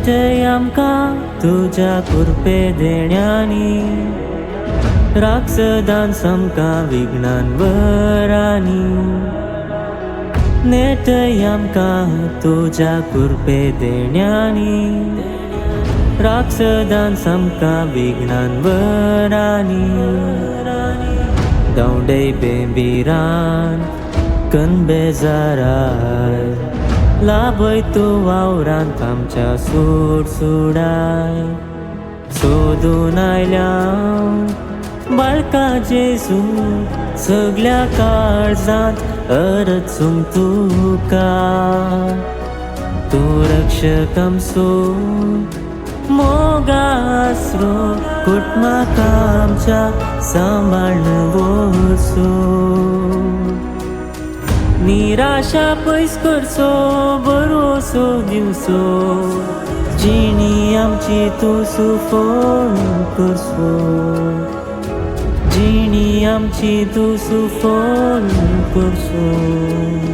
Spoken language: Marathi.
नेटय आमकां तुज्या कृपे देण्यानी, राख सदांच आमकां विघ्नान वरांनी। नेटय आमकां तुज्या कृपे देण्यानी, राख सदांच आमकां विघ्नान वरांनी। दवंडय बेंबीरान कन बेजाराय, लाभय तूं वावरांत आमच्या सुडसुडाय। सोदून आयल्या हांव बाळका जेजू, सगळ्या काळजांत अरचूंक तुका। तूं रक्षक आमचो मोगा आसरो, कोट म्हाका आमच्या सांबाळन वचो। निराशा पयस करचो, भरोसो दिवचो, जिणी आमची तूं सुफोण करचो। जिणी आमची तूं सुफोण करचो।